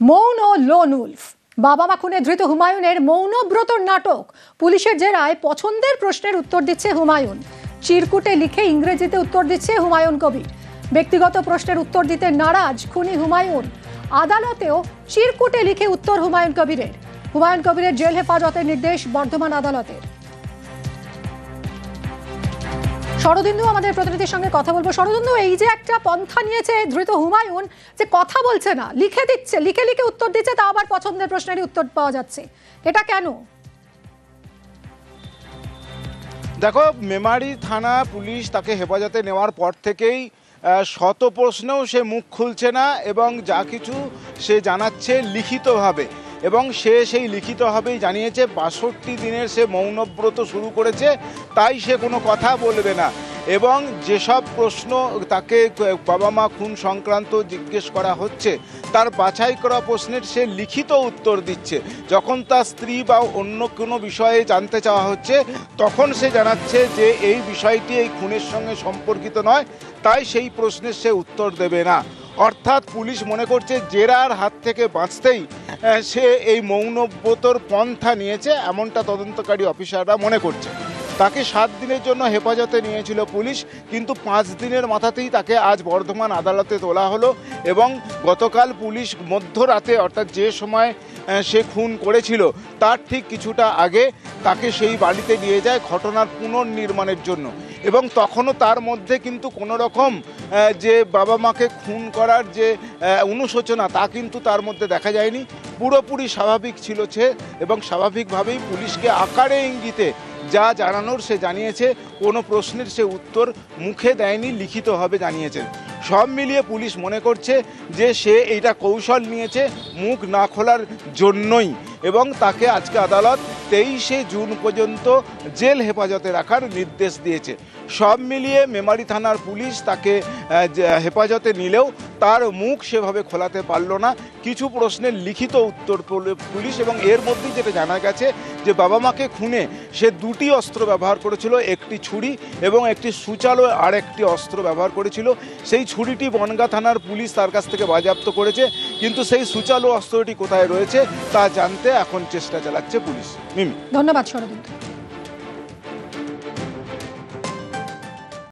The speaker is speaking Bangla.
মৌন ও লোন উলফ, বাবা মা খুনে ধৃত হুমায়ুনের মৌনব্রতর নাটক। পুলিশের জেরায় পছন্দের প্রশ্নের উত্তর দিচ্ছে হুমায়ুন। চিরকুটে লিখে ইংরেজিতে উত্তর দিচ্ছে হুমায়ুন কবির। ব্যক্তিগত প্রশ্নের উত্তর দিতে নারাজ খুনি হুমায়ুন। আদালতেও চিরকুটে লিখে উত্তর হুমায়ুন কবিরের জেল হেফাজতের নির্দেশ বর্ধমান আদালতের। শরদিন্দু আমাদের প্রতিনিধির সঙ্গে কথা বলবো। শরদিন্দু, এই যে একটা পন্থা নিয়েছে ধৃত হুমায়ুন, যে কথা বলছে না, লিখে দিচ্ছে, লিখে লিখে উত্তর দিচ্ছে, তা আবার পছন্দের প্রশ্নেরই উত্তর পাওয়া যাচ্ছে, এটা কেন? দেখো, মেমারি থানা পুলিশ তাকে হেফাজতে নেওয়ার পর থেকেই শত প্রশ্নেও সে মুখ খুলছে না এবং যা কিছু সে জানাচ্ছে লিখিতভাবে, এবং সে সেই লিখিতভাবেই জানিয়েছে ৬২ দিনের সে মৌনব্রত শুরু করেছে, তাই সে কোনো কথা বলবে না। এবং যেসব প্রশ্ন তাকে বাবা মা খুন সংক্রান্ত জিজ্ঞেস করা হচ্ছে, তার বাছাই করা প্রশ্নের সে লিখিত উত্তর দিচ্ছে। যখন তার স্ত্রী বা অন্য কোনো বিষয়ে জানতে চাওয়া হচ্ছে, তখন সে জানাচ্ছে যে এই বিষয়টি এই খুনের সঙ্গে সম্পর্কিত নয়, তাই সেই প্রশ্নের সে উত্তর দেবে না। অর্থাৎ পুলিশ মনে করছে জেরার হাত থেকে বাঁচতেই সে এই মৌনব্রতর পন্থা নিয়েছে, এমনটা তদন্তকারী অফিসাররা মনে করছে। তাকে 7 দিনের জন্য হেফাজতে নিয়েছিল পুলিশ, কিন্তু 5 দিনের মাথাতেই তাকে আজ বর্ধমান আদালতে তোলা হলো। এবং গতকাল পুলিশ মধ্যরাতে, অর্থাৎ যে সময় সে খুন করেছিল তার ঠিক কিছুটা আগে তাকে সেই বাড়িতে নিয়ে যায় ঘটনার পুনর্নির্মাণের জন্য। এবং তখনও তার মধ্যে কিন্তু কোনো রকম যে বাবা মাকে খুন করার যে অনুশোচনা, তা কিন্তু তার মধ্যে দেখা যায়নি। পুরোপুরি স্বাভাবিক ছিল সে, এবং স্বাভাবিকভাবেই পুলিশকে আকারে ইঙ্গিতে যা জানানোর সে জানিয়েছে। কোনো প্রশ্নের সে উত্তর মুখে দেয়নি, লিখিতভাবে জানিয়েছেন। সব মিলিয়ে পুলিশ মনে করছে যে সে এইটা কৌশল নিয়েছে মুখ না খোলার জন্যই, এবং তাকে আজকে আদালত 23শে জুন পর্যন্ত জেল হেফাজতে রাখার নির্দেশ দিয়েছে। সব মিলিয়ে মেমারি থানার পুলিশ তাকে হেফাজতে নিলেও তার মুখ সেভাবে খোলাতে পারল না। কিছু প্রশ্নের লিখিত উত্তর পুলিশ, এবং এর মধ্যেই যেটা জানা গেছে যে বাবা মাকে খুনে সে 2টি অস্ত্র ব্যবহার করেছিল, একটি ছুরি এবং একটি সুচালো আর একটি অস্ত্র ব্যবহার করেছিল। সেই ছুরিটি বনগাঁ থানার পুলিশ তার কাছ থেকে বাজেয়াপ্ত করেছে, কিন্তু সেই সুচালো অস্ত্রটি কোথায় রয়েছে তা জানতে এখন চেষ্টা চালাচ্ছে পুলিশ। মিমি, ধন্যবাদ শরদিন্দু।